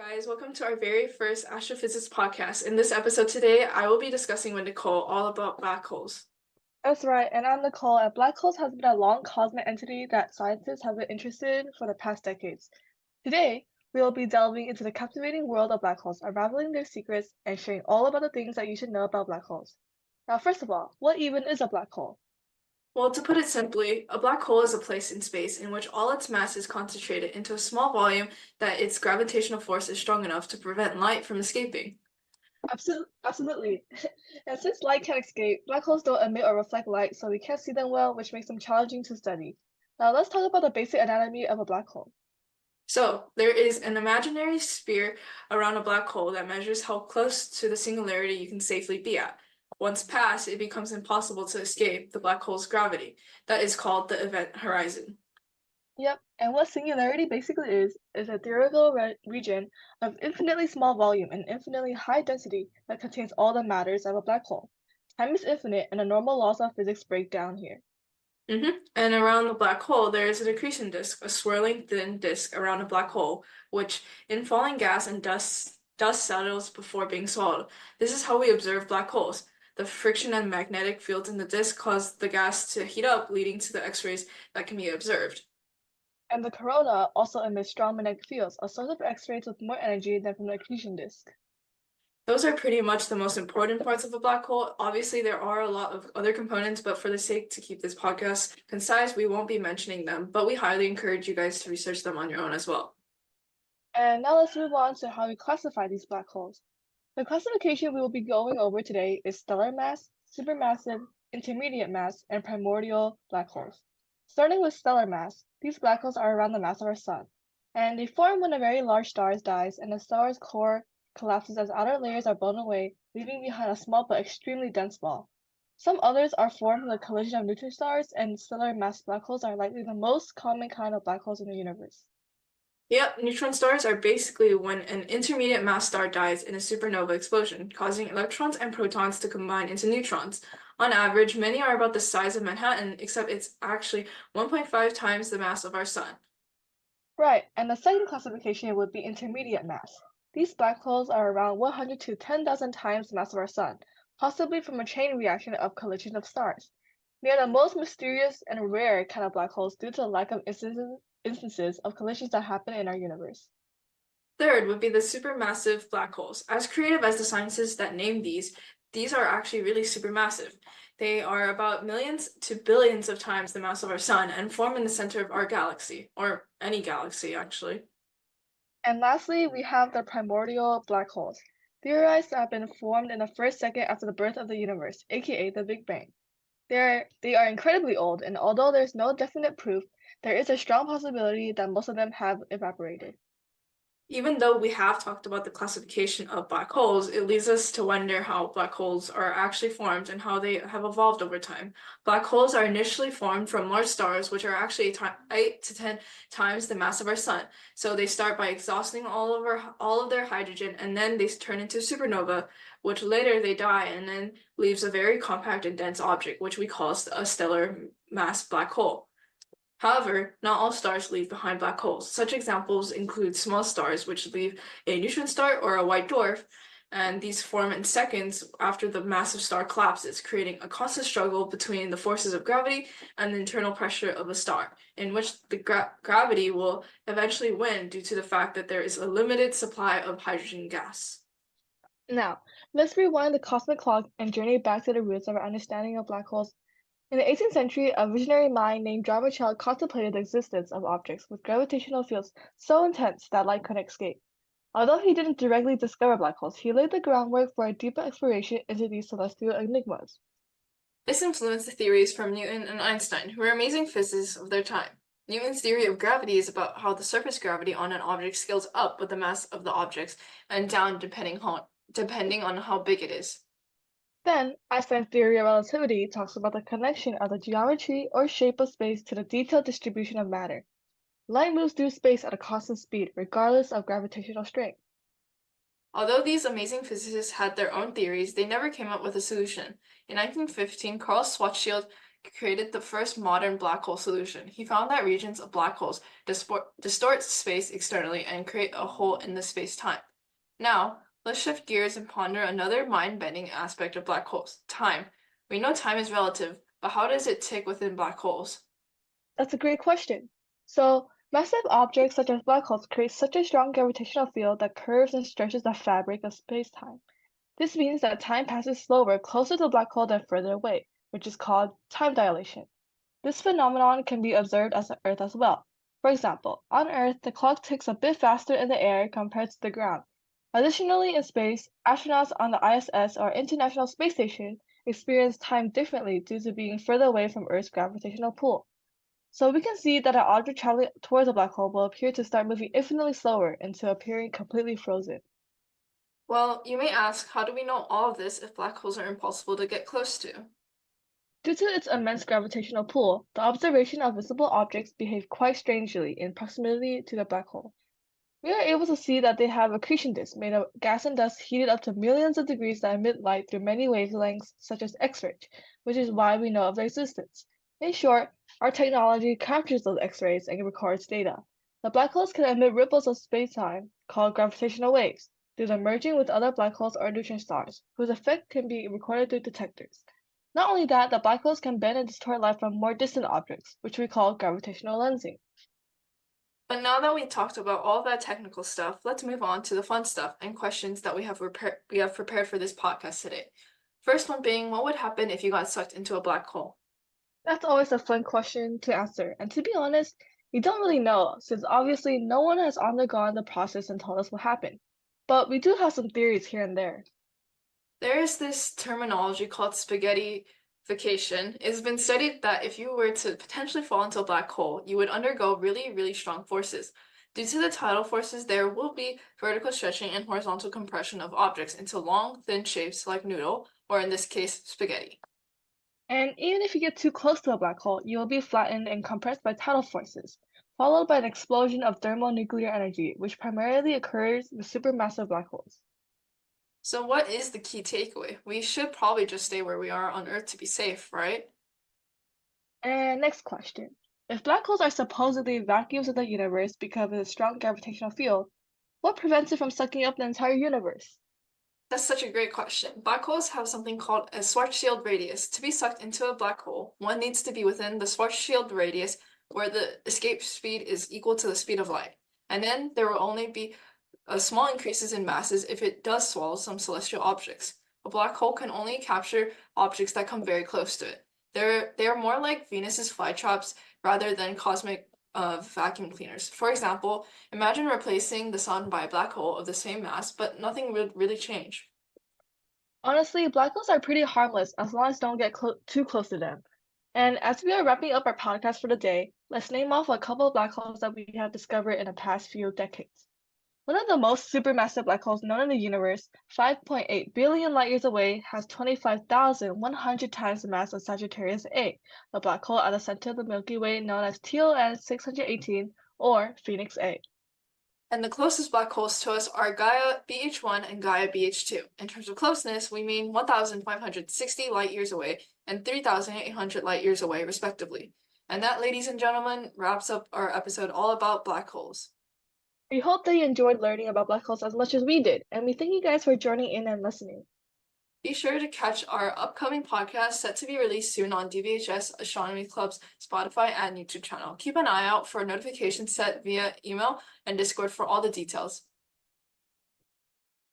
guys, welcome to our very first astrophysics podcast. In this episode today, I will be discussing with Nicole all about black holes. That's right, and I'm Nicole, and black holes has been a long cosmic entity that scientists have been interested in for the past decades. Today, we will be delving into the captivating world of black holes, unraveling their secrets, and sharing all about the things that you should know about black holes. Now, first of all, what even is a black hole? Well, to put it simply, a black hole is a place in space in which all its mass is concentrated into a small volume that its gravitational force is strong enough to prevent light from escaping. Absolutely. And since light can't escape, black holes don't emit or reflect light, so we can't see them well, which makes them challenging to study. Now, let's talk about the basic anatomy of a black hole. So, there is an imaginary sphere around a black hole that measures how close to the singularity you can safely be at. Once passed, it becomes impossible to escape the black hole's gravity. That is called the event horizon. Yep, and what singularity basically is a theoretical region of infinitely small volume and infinitely high density that contains all the matters of a black hole. Time is infinite, and the normal laws of physics break down here. And around the black hole, there is an accretion disk, a swirling thin disk around a black hole, which, in falling gas and dust settles before being swallowed. This is how we observe black holes. The friction and magnetic fields in the disk cause the gas to heat up, leading to the X-rays that can be observed. And the corona also emits strong magnetic fields, a source of X-rays with more energy than from the accretion disk. Those are pretty much the most important parts of a black hole. Obviously, there are a lot of other components, but for the sake to keep this podcast concise, we won't be mentioning them, but we highly encourage you guys to research them on your own as well. And now let's move on to how we classify these black holes. The classification we will be going over today is stellar mass, supermassive, intermediate mass, and primordial black holes. Starting with stellar mass, these black holes are around the mass of our sun, and they form when a very large star dies and the star's core collapses as outer layers are blown away, leaving behind a small but extremely dense ball. Some others are formed from the collision of neutron stars, and stellar mass black holes are likely the most common kind of black holes in the universe. Yep, neutron stars are basically when an intermediate mass star dies in a supernova explosion, causing electrons and protons to combine into neutrons. On average, many are about the size of Manhattan, except it's actually 1.5 times the mass of our sun. Right, and the second classification would be intermediate mass. These black holes are around 100 to 10,000 times the mass of our sun, possibly from a chain reaction of collision of stars. They are the most mysterious and rare kind of black holes due to the lack of instances of collisions that happen in our universe. Third would be the supermassive black holes. As creative as the sciences that name these are actually really supermassive. They are about millions to billions of times the mass of our sun and form in the center of our galaxy, or any galaxy, actually. And lastly, we have the primordial black holes, theorized to have been formed in the first second after the birth of the universe, aka the Big Bang. They are incredibly old, and although there's no definite proof, there is a strong possibility that most of them have evaporated. Even though we have talked about the classification of black holes, it leads us to wonder how black holes are actually formed and how they have evolved over time. Black holes are initially formed from large stars, which are actually 8 to 10 times the mass of our sun. So they start by exhausting all of their hydrogen, and then they turn into supernova, which later they die and then leaves a very compact and dense object, which we call a stellar mass black hole. However, not all stars leave behind black holes. Such examples include small stars, which leave a neutron star or a white dwarf, and these form in seconds after the massive star collapses, creating a constant struggle between the forces of gravity and the internal pressure of a star, in which the gravity will eventually win due to the fact that there is a limited supply of hydrogen gas. Now, let's rewind the cosmic clock and journey back to the roots of our understanding of black holes. In the 18th century, a visionary mind named John Michell contemplated the existence of objects with gravitational fields so intense that light couldn't escape. Although he didn't directly discover black holes, he laid the groundwork for a deeper exploration into these celestial enigmas. This influenced the theories from Newton and Einstein, who were amazing physicists of their time. Newton's theory of gravity is about how the surface gravity on an object scales up with the mass of the objects and down depending on how big it is. Then, Einstein's theory of relativity talks about the connection of the geometry or shape of space to the detailed distribution of matter. Light moves through space at a constant speed, regardless of gravitational strength. Although these amazing physicists had their own theories, they never came up with a solution. In 1915, Carl Schwarzschild created the first modern black hole solution. He found that regions of black holes distort space externally and create a hole in the space-time. Now, let's shift gears and ponder another mind-bending aspect of black holes, time. We know time is relative, but how does it tick within black holes? That's a great question. So, massive objects such as black holes create such a strong gravitational field that curves and stretches the fabric of space-time. This means that time passes slower closer to the black hole than further away, which is called time dilation. This phenomenon can be observed on Earth as well. For example, on Earth, the clock ticks a bit faster in the air compared to the ground. Additionally, in space, astronauts on the ISS or International Space Station experience time differently due to being further away from Earth's gravitational pull. So we can see that an object traveling towards a black hole will appear to start moving infinitely slower into appearing completely frozen. Well, you may ask, how do we know all of this if black holes are impossible to get close to? Due to its immense gravitational pull, the observation of visible objects behave quite strangely in proximity to the black hole. We are able to see that they have accretion disks made of gas and dust heated up to millions of degrees that emit light through many wavelengths, such as X-rays, which is why we know of their existence. In short, our technology captures those X-rays and records data. The black holes can emit ripples of space-time, called gravitational waves, through the merging with other black holes or neutron stars, whose effect can be recorded through detectors. Not only that, the black holes can bend and distort light from more distant objects, which we call gravitational lensing. But now that we talked about all that technical stuff, let's move on to the fun stuff and questions that we have prepared for this podcast today. First one being, what would happen if you got sucked into a black hole? That's always a fun question to answer, and to be honest, we don't really know, since obviously no one has undergone the process and told us what happened. But we do have some theories here and there. There is this terminology called spaghettification. It's been studied that if you were to potentially fall into a black hole, you would undergo really, really strong forces. Due to the tidal forces, there will be vertical stretching and horizontal compression of objects into long, thin shapes like noodle, or in this case, spaghetti. And even if you get too close to a black hole, you will be flattened and compressed by tidal forces, followed by an explosion of thermonuclear energy, which primarily occurs with supermassive black holes. So what is the key takeaway? We should probably just stay where we are on Earth to be safe, right? And next question. If black holes are supposedly vacuums of the universe because of the strong gravitational field, what prevents it from sucking up the entire universe? That's such a great question. Black holes have something called a Schwarzschild radius. To be sucked into a black hole, one needs to be within the Schwarzschild radius where the escape speed is equal to the speed of light. And then there will only be small increases in masses if it does swallow some celestial objects. A black hole can only capture objects that come very close to it. They are more like Venus's flytraps rather than cosmic vacuum cleaners. For example, imagine replacing the sun by a black hole of the same mass, but nothing would really change. Honestly, black holes are pretty harmless as long as don't get too close to them. And as we are wrapping up our podcast for the day, let's name off a couple of black holes that we have discovered in the past few decades. One of the most supermassive black holes known in the universe, 5.8 billion light years away, has 25,100 times the mass of Sagittarius A, the black hole at the center of the Milky Way known as TON 618 or Phoenix A. And the closest black holes to us are Gaia BH1 and Gaia BH2. In terms of closeness, we mean 1,560 light years away and 3,800 light years away, respectively. And that, ladies and gentlemen, wraps up our episode all about black holes. We hope that you enjoyed learning about black holes as much as we did, and we thank you guys for joining in and listening. Be sure to catch our upcoming podcast set to be released soon on DVHS Astronomy Club's Spotify and YouTube channel. Keep an eye out for notifications set via email and Discord for all the details.